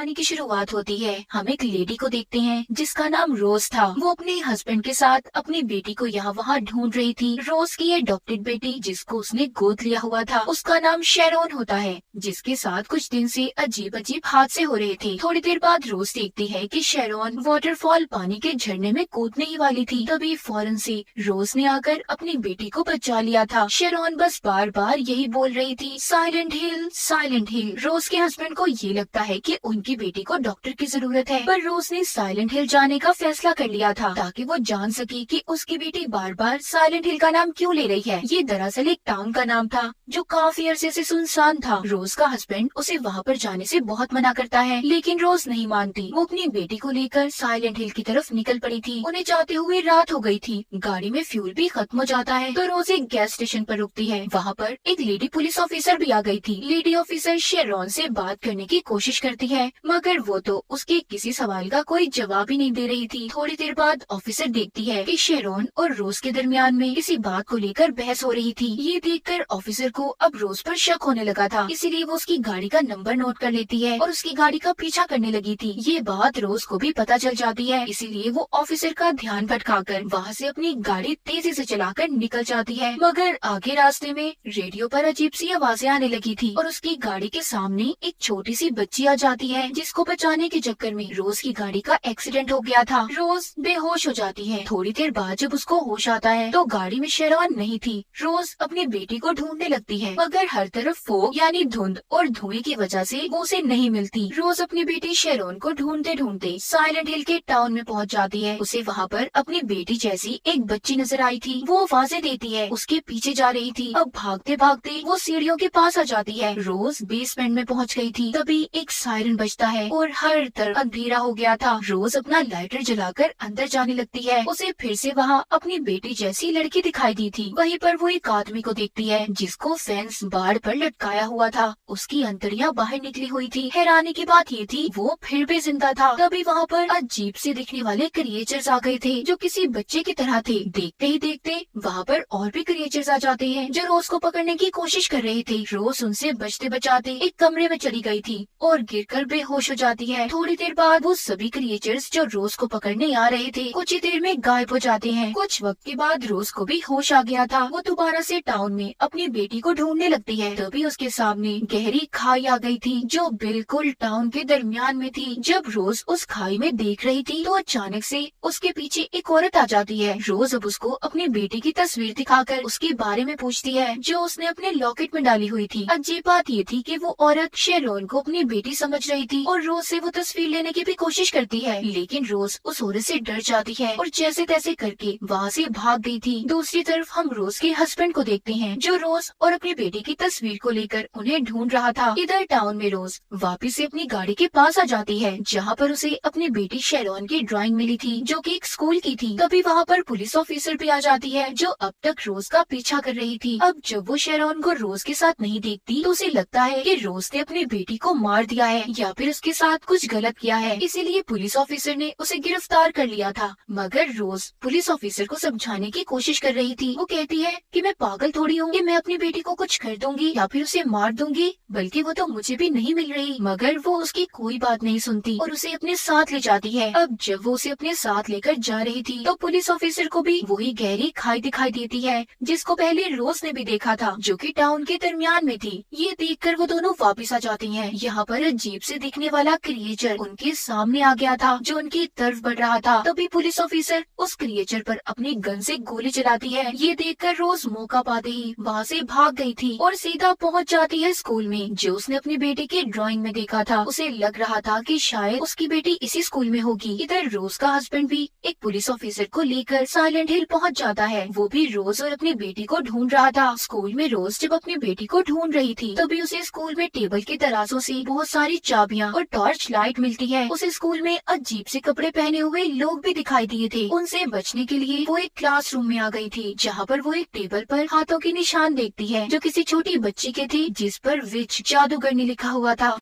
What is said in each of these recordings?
कहानी की शुरुआत होती है। हम एक लेडी को देखते हैं जिसका नाम रोज था। वो अपने हस्बैंड के साथ अपनी बेटी को यहाँ वहाँ ढूंढ रही थी। रोज की अडॉप्टेड बेटी जिसको उसने गोद लिया हुआ था उसका नाम शेरोन होता है, जिसके साथ कुछ दिन से अजीब अजीब हादसे हो रहे थे। थोड़ी देर बाद रोज देखती है कि शेरोन वाटरफॉल पानी के झरने में कूदने ही वाली थी। तभी फौरन से रोज ने आकर अपनी बेटी को बचा लिया था। शेरोन बस बार बार यही बोल रही थी, साइलेंट हिल साइलेंट हिल। रोज के हस्बैंड को ये लगता है कि उनकी बेटी को डॉक्टर की जरूरत है, पर रोज ने साइलेंट हिल जाने का फैसला कर लिया था ताकि वो जान सके कि उसकी बेटी बार बार साइलेंट हिल का नाम क्यों ले रही है। ये दरअसल एक टाउन का नाम था जो काफी अरसे से सुनसान था। रोज का हस्बैंड उसे वहाँ पर जाने से बहुत मना करता है, लेकिन रोज नहीं मानती। वो अपनी बेटी को लेकर साइलेंट हिल की तरफ निकल पड़ी थी। उन्हें जाते हुए रात हो गई थी। गाड़ी में फ्यूल भी खत्म हो जाता है तो रोज एक गैस स्टेशन पर रुकती है। वहाँ पर एक लेडी पुलिस ऑफिसर भी आ गई थी। लेडी ऑफिसर शेरोन से बात करने की कोशिश करती है, मगर वो तो उसके किसी सवाल का कोई जवाब ही नहीं दे रही थी। थोड़ी देर बाद ऑफिसर देखती है कि शेरोन और रोज के दरमियान में किसी बात को लेकर बहस हो रही थी। ये देखकर ऑफिसर को अब रोज पर शक होने लगा था, इसीलिए वो उसकी गाड़ी का नंबर नोट कर लेती है और उसकी गाड़ी का पीछा करने लगी थी। ये बात रोज को भी पता चल जाती है, इसीलिए वो ऑफिसर का ध्यान भटकाकर वहाँ से अपनी गाड़ी तेजी से चलाकर निकल जाती है। मगर आगे रास्ते में रेडियो पर अजीब सी आवाजें आने लगी थी और उसकी गाड़ी के सामने एक छोटी सी बच्ची आ जाती है, जिसको बचाने के चक्कर में रोज की गाड़ी का एक्सीडेंट हो गया था। रोज बेहोश हो जाती है। थोड़ी देर बाद जब उसको होश आता है तो गाड़ी में शेरोन नहीं थी। रोज अपनी बेटी को ढूंढने लगती है, मगर हर तरफ फोग यानी धुंध और धुएं की वजह से वो उसे नहीं मिलती। रोज अपनी बेटी शेरोन को ढूंढते ढूंढते साइलेंट हिल के टाउन में पहुंच जाती है। उसे वहाँ पर अपनी बेटी जैसी एक बच्ची नजर आई थी। वो आवाजें देती है, उसके पीछे जा रही थी। अब भागते भागते वो सीढ़ियों के पास आ जाती है। रोज बेसमेंट में पहुंच गई थी। तभी एक सायरन बजता है और हर तरफ अंधेरा हो गया था। रोज अपना लाइटर जलाकर अंदर जाने लगती है। उसे फिर से वहाँ अपनी बेटी जैसी लड़की दिखाई दी थी। वहीं पर वो एक आदमी को देखती है जिसको फेंस बाड़ पर लटकाया हुआ था। उसकी अंतड़ियां बाहर निकली हुई थी। हैरानी की बात ये थी वो फिर भी जिंदा था। तभी वहाँ पर अजीब से दिखने वाले क्रिएचर्स आ गए थे जो किसी बच्चे की तरह थे। देखते ही देखते वहाँ पर और भी क्रिएचर्स आ जाते हैं जो रोज को पकड़ने की कोशिश कर रहे थे। रोज उनसे बचते बचाते एक कमरे में चली गई थी और गिरकर बेहोश हो जाती है। थोड़ी देर बाद वो सभी क्रिएचर्स जो रोज को पकड़ने आ रहे थे कुछ ही देर में गायब हो जाते हैं। कुछ वक्त के बाद रोज को भी होश आ गया था। वो दोबारा से टाउन में अपनी बेटी को ढूंढने लगती है। तभी उसके सामने गहरी खाई आ गई थी जो बिल्कुल टाउन के दरमियान में थी। जब रोज उस खाई में देख रही थी तो अचानक से उसके पीछे एक औरत आ जाती है। रोज अब उसको अपनी बेटी की तस्वीर दिखाकर उसके बारे में पूछती है जो उसने अपने लॉकेट में डाली हुई थी। अजीब बात ये थी कि वो औरत शेरोन को अपनी बेटी समझ रही थी और रोज से वो तस्वीर लेने की भी कोशिश करती है, लेकिन रोज उस औरत से डर जाती है और जैसे तैसे करके वहाँ से भाग गई थी। दूसरी तरफ हम रोज के हस्बैंड को देखते हैं जो रोज और अपनी बेटी की तस्वीर को लेकर उन्हें ढूंढ रहा था। इधर टाउन में रोज वापिस से अपनी गाड़ी के पास आ जाती है जहाँ पर उसे अपनी बेटी शेरोन की ड्राइंग मिली थी जो कि एक स्कूल की थी। तभी वहाँ पर पुलिस ऑफिसर भी आ जाती है जो अब तक रोज का पीछा कर रही थी। अब जब वो शेरोन को रोज के साथ नहीं देखती तो उसे लगता है कि रोज ने अपनी बेटी को मार दिया है या फिर उसके साथ कुछ गलत किया है, इसीलिए पुलिस ऑफिसर ने उसे गिरफ्तार कर लिया था। मगर रोज पुलिस ऑफिसर को समझाने की कोशिश कर रही थी। वो कहती है कि मैं पागल थोड़ी हूँ कि मैं अपनी बेटी को कुछ कर दूंगी या फिर उसे मार दूंगी, बल्कि वो तो मुझे भी नहीं मिल रही। मगर वो उसकी कोई बात नहीं सुनती और उसे अपने साथ ले जाती है। अब जब वो उसे अपने साथ लेकर जा रही थी तो पुलिस ऑफिसर को भी वही गहरी खाई दिखाई देती है जिसको पहले रोज ने भी देखा था जो कि टाउन के दरमियान में थी। ये देखकर वो दोनों वापस आ जाती हैं। यहाँ पर अजीब से दिखने वाला क्रिएचर उनके सामने आ गया था जो उनकी तरफ बढ़ रहा था। तभी पुलिस ऑफिसर उस क्रिएचर पर अपनी गन से गोली चलाती है। ये देखकर रोज मौका पाते ही वहाँ से भाग गई थी और सीधा पहुँच जाती है स्कूल में जो उसने अपनी बेटी की ड्राइंग में देखा था। उसे लग रहा था कि शायद उसकी बेटी इसी स्कूल में होगी। इधर रोज का हस्बैंड भी एक पुलिस ऑफिसर को लेकर साइलेंट हिल पहुँच जाता है। वो भी रोज और अपनी बेटी को ढूंढ रहा था। स्कूल में रोज जब अपनी बेटी को ढूंढ रही थी तभी उसे स्कूल में टेबल के तराजों से बहुत सारी चाबियां और टॉर्च लाइट मिलती है। उसे स्कूल में अजीब से कपड़े पहने हुए लोग भी दिखाई दिए थे। उनसे बचने के लिए वो एक क्लासरूम में आ गई थी जहाँ पर वो एक टेबल पर हाथों के निशान देखती है जो किसी छोटी बच्ची के थे जिस पर विच जादूगरनी लिखा हुआ था।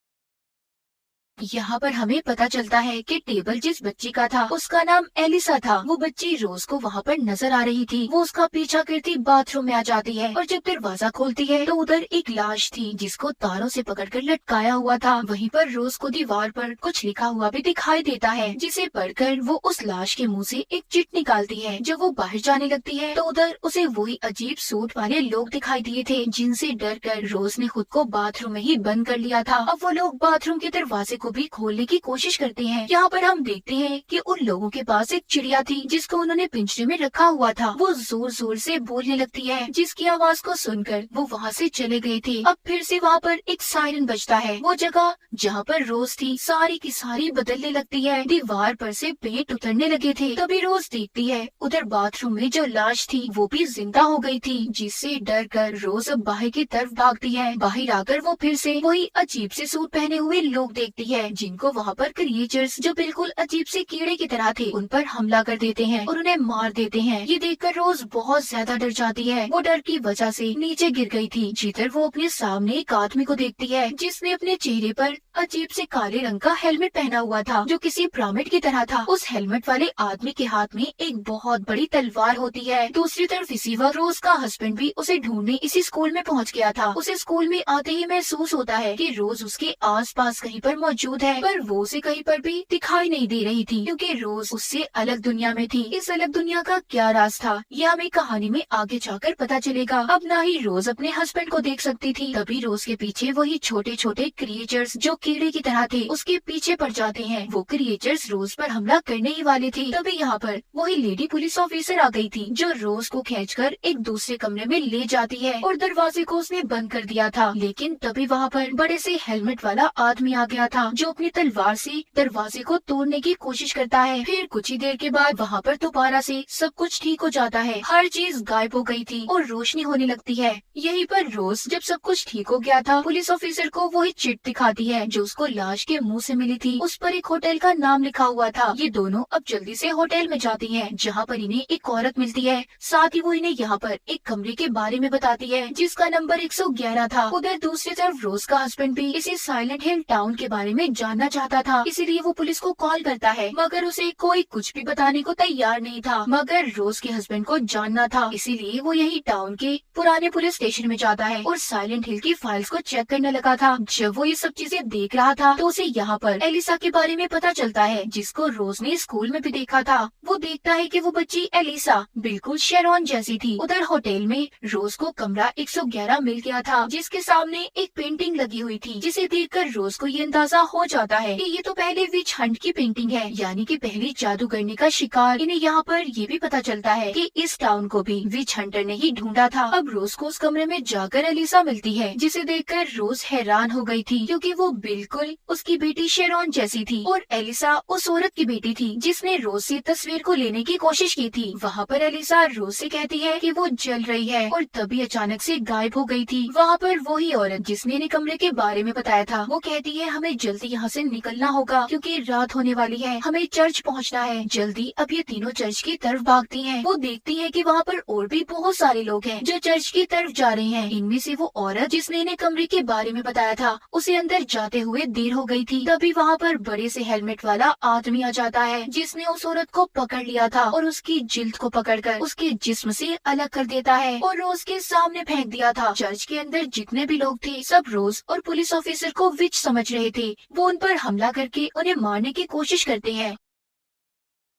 यहाँ पर हमें पता चलता है कि टेबल जिस बच्ची का था उसका नाम एलिसा था। वो बच्ची रोज को वहाँ पर नजर आ रही थी। वो उसका पीछा करती बाथरूम में आ जाती है और जब दरवाजा खोलती है तो उधर एक लाश थी जिसको तारों से पकड़कर लटकाया हुआ था। वहीं पर रोज को दीवार पर कुछ लिखा हुआ भी दिखाई देता है, जिसे पढ़कर वो उस लाश के मुंह से एक चिट निकालती है। जब वो बाहर जाने लगती है तो उधर उसे वही अजीब सूट वाले लोग दिखाई दिए थे जिनसे डर कर रोज ने खुद को बाथरूम में ही बंद कर लिया था। अब वो लोग बाथरूम के दरवाजे को भी खोलने की कोशिश करते हैं। यहाँ पर हम देखते हैं कि उन लोगों के पास एक चिड़िया थी जिसको उन्होंने पिंजरे में रखा हुआ था। वो जोर जोर से बोलने लगती है, जिसकी आवाज को सुनकर वो वहाँ से चले गए थे। अब फिर से वहाँ पर एक सायरन बजता है। वो जगह जहाँ पर रोज थी सारी की सारी बदलने लगती है। दीवार पर से पेंट उतरने लगे थे। तभी रोज देखती है उधर बाथरूम में जो लाश थी वो भी जिंदा हो गई थी, जिससे डर कर रोज अब बाहर की तरफ भागती है। बाहर आकर वो फिर से वही अजीब से सूट पहने हुए लोग देखती है, जिनको वहाँ पर क्रिएचर्स जो बिल्कुल अजीब से कीड़े की तरह थे उन पर हमला कर देते हैं और उन्हें मार देते हैं। ये देखकर रोज बहुत ज्यादा डर जाती है। वो डर की वजह से नीचे गिर गई थी। जिधर वो अपने सामने एक आदमी को देखती है जिसने अपने चेहरे पर अजीब से काले रंग का हेलमेट पहना हुआ था जो किसी पिरामिड की तरह था। उस हेलमेट वाले आदमी के हाथ में एक बहुत बड़ी तलवार होती है। दूसरी तरफ इसी वक्त रोज का हस्बैंड भी उसे ढूंढने इसी स्कूल में पहुंच गया था। उसे स्कूल में आते ही महसूस होता है कि रोज उसके आसपास कहीं पर मौजूद है, पर वो उसे कहीं पर भी दिखाई नहीं दे रही थी क्योंकि रोज उससे अलग दुनिया में थी। इस अलग दुनिया का क्या राज था यह हमें कहानी में आगे जाकर पता चलेगा। अब ना ही रोज अपने हस्बैंड को देख सकती थी, तभी रोज के पीछे वही छोटे छोटे क्रिएचर्स जो कीड़े की तरह थे उसके पीछे पड़ जाते हैं। वो क्रिएचर्स रोज पर हमला करने ही वाले थे। तभी यहाँ पर वही लेडी पुलिस ऑफिसर आ गई थी जो रोज को खींचकर एक दूसरे कमरे में ले जाती है और दरवाजे को उसने बंद कर दिया था। लेकिन तभी वहाँ पर बड़े से हेलमेट वाला आदमी आ गया था जो अपनी तलवार से दरवाजे को तोड़ने की कोशिश करता है। फिर कुछ ही देर के बाद वहाँ पर दोबारा से सब कुछ ठीक हो जाता है। हर चीज गायब हो गई थी और रोशनी होने लगती है। यहीं पर रोज जब सब कुछ ठीक हो गया था पुलिस ऑफिसर को वही चिट दिखाती है जो उसको लाश के मुंह से मिली थी। उस पर एक होटल का नाम लिखा हुआ था। ये दोनों अब जल्दी से होटल में जाती हैं जहाँ पर इन्हें एक औरत मिलती है। साथ ही वो इन्हें यहाँ पर एक कमरे के बारे में बताती है जिसका नंबर 111 था। उधर दूसरी तरफ रोज का हस्बैंड भी इसी साइलेंट हिल टाउन के बारे में जानना चाहता था, इसीलिए वो पुलिस को कॉल करता है, मगर उसे कोई कुछ भी बताने को तैयार नहीं था। मगर रोज के हस्बैंड को जानना था, इसीलिए वो यही टाउन के पुराने पुलिस स्टेशन में जाता है और साइलेंट हिल की फाइल्स को चेक करने लगा था। जब वो ये सब चीजें देख रहा था तो उसे यहाँ पर एलिसा के बारे में पता चलता है जिसको रोज ने स्कूल में भी देखा था। वो देखता है कि वो बच्ची एलिसा बिल्कुल शेरॉन जैसी थी। उधर होटल में रोज को कमरा 111 मिल गया था जिसके सामने एक पेंटिंग लगी हुई थी, जिसे देखकर रोज को ये अंदाजा हो जाता है कि ये तो पहले विच हंट की पेंटिंग है, यानी कि पहली जादूगरनी का शिकार। इन्हें यहाँ पर ये भी पता चलता है कि इस टाउन को भी विच हंटर ने ही ढूंढा था। अब रोज को उस कमरे में जाकर एलिसा मिलती है जिसे देखकर रोज हैरान हो गई थी क्योंकि वो बिल्कुल उसकी बेटी शेरॉन जैसी थी और एलिसा उस औरत की बेटी थी जिसने रोज से तस्वीर को लेने की कोशिश की थी। वहाँ पर एलिसा रोज से कहती है कि वो जल रही है और तभी अचानक से गायब हो गई थी। वहाँ पर वही औरत जिसने इन्हें कमरे के बारे में बताया था वो कहती है हमें जल्दी यहाँ से निकलना होगा क्योंकि रात होने वाली है, हमें चर्च पहुँचना है जल्दी। अब ये तीनों चर्च की तरफ भागती हैं। वो देखती है कि वहाँ पर और भी बहुत सारे लोग हैं जो चर्च की तरफ जा रहे हैं। इनमें से वो औरत जिसने इन्हें कमरे के बारे में बताया था उसे अंदर जाते हुए देर हो गई थी। तभी वहाँ पर बड़े से हेलमेट वाला आदमी आ जाता है जिसने उस औरत को पकड़ लिया था और उसकी जिल्द को पकड़कर उसके जिस्म से अलग कर देता है और रोज के सामने फेंक दिया था। चर्च के अंदर जितने भी लोग थे सब रोज और पुलिस ऑफिसर को विच समझ रहे थे। वो उन पर हमला करके उन्हें मारने की कोशिश करते हैं।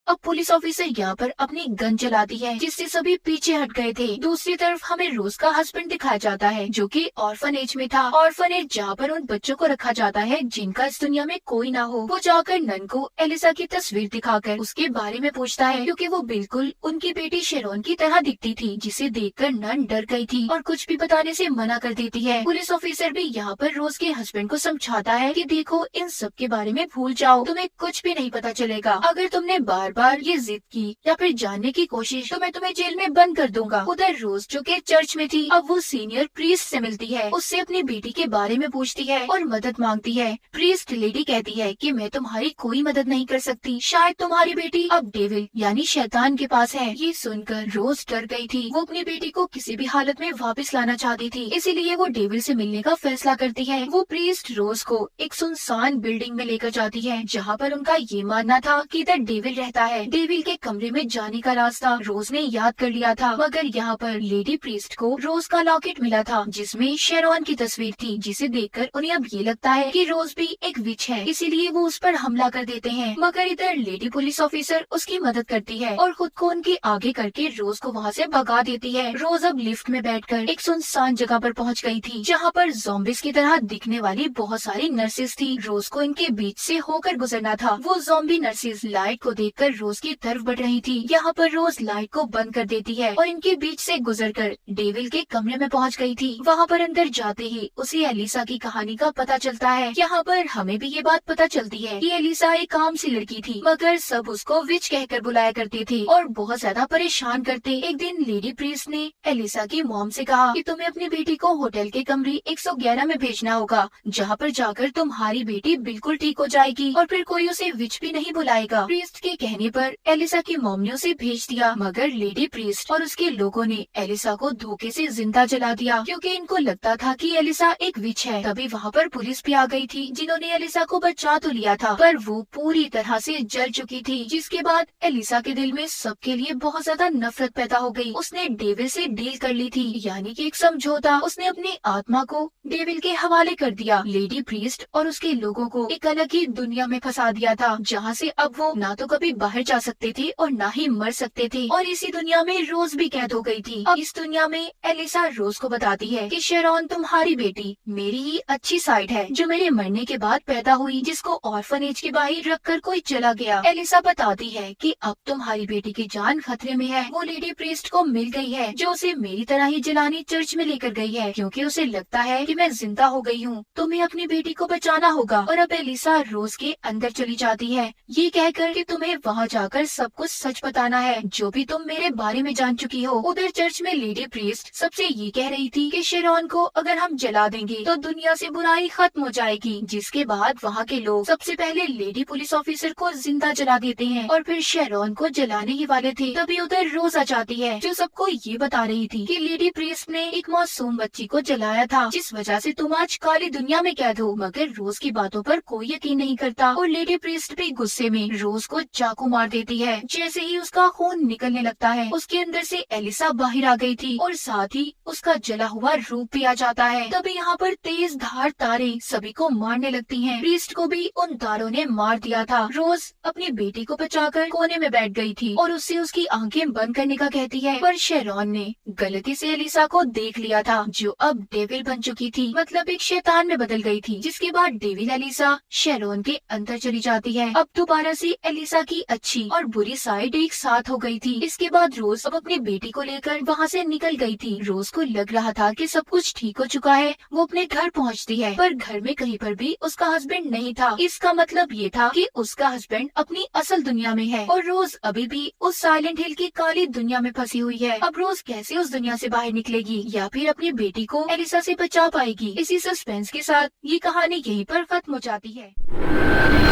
अब पुलिस ऑफिसर यहाँ पर अपनी गन चलाती है जिससे सभी पीछे हट गए थे। दूसरी तरफ हमें रोज का हस्बैंड दिखाया जाता है जो कि ऑर्फनेज में था। ऑर्फनेज जहाँ पर उन बच्चों को रखा जाता है जिनका इस दुनिया में कोई ना हो। वो जाकर नन को एलिसा की तस्वीर दिखाकर उसके बारे में पूछता है क्योंकि वो बिल्कुल उनकी बेटी शेरॉन की तरह दिखती थी, जिसे देखकर नन डर गई थी और कुछ भी बताने से मना कर देती है। पुलिस ऑफिसर भी यहाँ पर रोज के हस्बैंड को समझाता है कि देखो इन सब के बारे में भूल जाओ, तुम्हें कुछ भी नहीं पता चलेगा। अगर तुमने बार बार ये जिद की या फिर जानने की कोशिश तो मैं तुम्हें जेल में बंद कर दूंगा। उधर रोज जो कि चर्च में थी, अब वो सीनियर प्रीस्ट से मिलती है, उससे अपनी बेटी के बारे में पूछती है और मदद मांगती है। प्रीस्ट लेडी कहती है कि मैं तुम्हारी कोई मदद नहीं कर सकती, शायद तुम्हारी बेटी अब डेविल यानी शैतान के पास है। ये सुनकर रोज डर गई थी। वो अपनी बेटी को किसी भी हालत में वापस लाना चाहती थी, इसीलिए वो डेविल से मिलने का फैसला करती है। वो प्रीस्ट रोज को एक सुनसान बिल्डिंग में लेकर जाती है, जहाँ पर उनका ये मानना था कि इधर डेविल रहता है। डेविल के कमरे में जाने का रास्ता रोज ने याद कर लिया था, मगर यहाँ पर लेडी प्रीस्ट को रोज का लॉकेट मिला था, जिसमें शेरॉन की तस्वीर थी, जिसे देखकर उन्हें अब ये लगता है कि रोज भी एक विच है, इसीलिए वो उस पर हमला कर देते हैं। मगर इधर लेडी पुलिस ऑफिसर उसकी मदद करती है और खुद को उनके आगे करके रोज को वहाँ से भगा देती है। रोज अब लिफ्ट में बैठकर एक सुनसान जगह पर पहुँच गई थी, जहाँ पर ज़ॉम्बीज़ की तरह दिखने वाली बहुत सारी नर्सेज थी। रोज को इनके बीच से होकर गुजरना था। वो ज़ॉम्बी नर्सेज लाइट को देखकर रोज की तरफ बढ़ रही थी। यहाँ पर रोज लाइट को बंद कर देती है और इनके बीच से गुजरकर डेविल के कमरे में पहुँच गई थी। वहाँ पर अंदर जाते ही उसे एलिसा की कहानी का पता चलता है। यहाँ पर हमें भी ये बात पता चलती है कि एलिसा एक आम सी लड़की थी, मगर सब उसको विच कहकर बुलाया करते थे और बहुत ज्यादा परेशान करते। एक दिन लेडी प्रीस्ट ने एलिसा की मॉम से कहा कि तुम्हें अपनी बेटी को होटल के कमरे 111 में भेजना होगा, जहाँ पर जाकर तुम्हारी बेटी बिल्कुल ठीक हो जाएगी और फिर कोई उसे विच भी नहीं बुलाएगा। प्रीस्ट के कहने पर एलिसा की मॉम ने उसे भेज दिया, मगर लेडी प्रीस्ट और उसके लोगों ने एलिसा को धोखे से जिंदा जला दिया, क्योंकि इनको लगता था कि एलिसा एक विच है। तभी वहाँ पर पुलिस भी आ गई थी, जिन्होंने एलिसा को बचा तो लिया था, पर वो पूरी तरह से जल चुकी थी। जिसके बाद एलिसा के दिल में सबके लिए बहुत ज्यादा नफरत पैदा हो गई। उसने डेविल से डील कर ली थी, यानी कि एक समझौता। उसने अपनी आत्मा को डेविल के हवाले कर दिया। लेडी प्रीस्ट और उसके लोगों को एक अलग ही दुनिया में फंसा दिया था, जहाँ से अब वो ना तो कभी बाहर जा सकते थे और ना ही मर सकते थे। और इसी दुनिया में रोज भी कैद हो गई थी। अब इस दुनिया में एलिसा रोज को बताती है कि शेरॉन तुम्हारी बेटी मेरी ही अच्छी साइड है, जो मेरे मरने के बाद पैदा हुई, जिसको ऑर्फनेज के बाहर रखकर कोई चला गया। एलिसा बताती है कि अब तुम्हारी बेटी की जान खतरे में है। वो लेडी प्रीस्ट को मिल गई है, जो उसे मेरी तरह ही जलानी चर्च में लेकर गई है, क्योंकि उसे लगता है कि मैं जिंदा हो गई हूँ। तुम्हें अपनी बेटी को बचाना होगा। और अब एलिसा रोज के अंदर चली जाती है, ये कहकर कि तुम्हें वहाँ जाकर सब कुछ सच बताना है, जो भी तुम मेरे बारे में जान चुकी हो। उधर चर्च में लेडी प्रीस्ट सबसे ये कह रही थी कि शेरॉन को अगर हम जला देंगे तो दुनिया से बुराई खत्म हो जाएगी। जिसके बाद वहाँ के लोग सबसे पहले लेडी पुलिस ऑफिसर को जिंदा जला देते हैं और फिर शेरॉन को जलाने ही वाले थे। तभी उधर रोज आ जाती है, जो सबको ये बता रही थी कि लेडी प्रीस्ट ने एक मासूम बच्ची को जलाया था, जिस वजह से तुम आज काली दुनिया में कैद हो। मगर रोज की बातों पर कोई यकीन नहीं करता और लेडी प्रीस्ट भी गुस्से में रोज को चाकू मार देती है। जैसे ही उसका खून निकलने लगता है, उसके अंदर से एलिसा बाहर आ गई थी और साथ ही उसका जला हुआ रूप भी आ जाता है। तभी यहाँ पर तेज धार तारे सभी को मारने लगती हैं। प्रीस्ट को भी उन तारों ने मार दिया था। रोज अपनी बेटी को बचाकर कोने में बैठ गई थी और उससे उसकी आंखें बंद करने का कहती है, पर शेरॉन ने गलती से एलिसा को देख लिया था, जो अब डेविल बन चुकी थी, मतलब एक शैतान में बदल गई थी। जिसके बाद डेविल एलिसा शेरॉन के अंदर चली जाती है। अब दोबारा से एलिसा की अच्छी और बुरी साइड एक साथ हो गई थी। इसके बाद रोज अब अपनी बेटी को लेकर वहाँ से निकल गई थी। रोज को लग रहा था कि सब कुछ ठीक हो चुका है। वो अपने घर पहुँचती है, पर घर में कहीं पर भी उसका हस्बैंड नहीं था। इसका मतलब ये था कि उसका हस्बैंड अपनी असल दुनिया में है और रोज अभी भी उस साइलेंट हिल की काली दुनिया में फंसी हुई है। अब रोज कैसे उस दुनिया से बाहर निकलेगी या फिर अपनी बेटी को एलिसा से बचा पाएगी? इसी सस्पेंस के साथ ये कहानी यहीं पर खत्म हो जाती है।